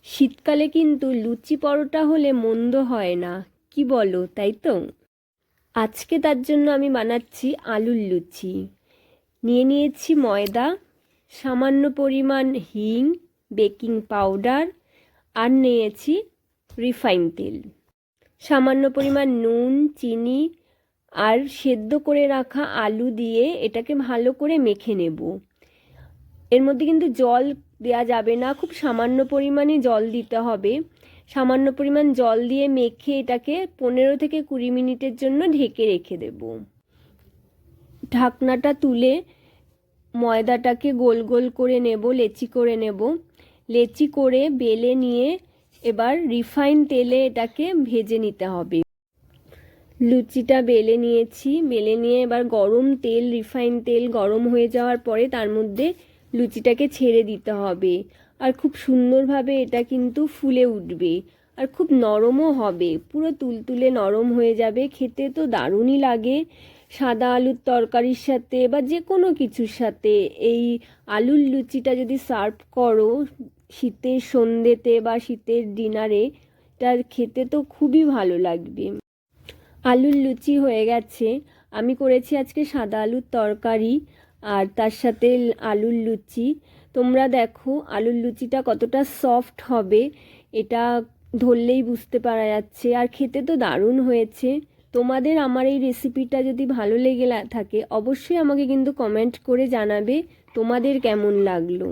শীতকালে কিন্তু লুচি পরোটা হলে মন্দ হয় না, কি বলো, তাই তো? আজকে তার জন্য আমি বানাচ্ছি আলুর লুচি। নিয়ে নিয়েছি ময়দা, সামান্য পরিমাণ হিং, বেকিং পাউডার, আর নিয়েছি রিফাইন তেল, সামান্য পরিমাণ নুন, চিনি আর সেদ্ধ করে রাখা আলু দিয়ে এটাকে ভালো করে মেখে নেব। এর মধ্যে কিন্তু জল দেওয়া যাবে না, খুব সামান্য পরিমাণে জল দিতে হবে। সামান্য পরিমাণ জল দিয়ে মেখে এটাকে 15 থেকে 20 মিনিটের জন্য ঢেকে রেখে দেব। ঢাকনাটা তুলে ময়দাটাকে গোল গোল করে নেব, লেচি করে নেব। লেচি করে বেলে নিয়ে এবার রিফাইন তেলে এটাকে ভেজে নিতে হবে। লুচিটা বেলে নিয়েছি, বেলে নিয়ে এবার গরম তেল, রিফাইন তেল গরম হয়ে যাওয়ার পরে তার মধ্যে লুচিটাকে ছেড়ে দিতে হবে। আর খুব সুন্দরভাবে এটা কিন্তু ফুলে উঠবে, আর খুব নরমও হবে, পুরো তুলতুলে নরম হয়ে যাবে। খেতে তো দারুণই লাগে। সাদা আলুর তরকারির সাথে বা যে কোনো কিছুর সাথে এই আলুর লুচিটা যদি সার্ভ করো শীতের সন্ধ্যেতে বা শীতের ডিনারে, তার খেতে তো খুবই ভালো লাগবে। আলুর লুচি হয়ে গেছে। আমি করেছি আজকে সাদা আলুর তরকারি আর তার সাথে আলুর লুচি। তোমরা দেখো আলুর লুচিটা কতটা সফট হবে, এটা ধরলেই বুঝতে পারা যাচ্ছে। আর খেতে তো দারুণ হয়েছে। তোমাদের আমার এই রেসিপিটা যদি ভালো লেগে থাকে অবশ্যই আমাকে কিন্তু কমেন্ট করে জানাবে তোমাদের কেমন লাগলো।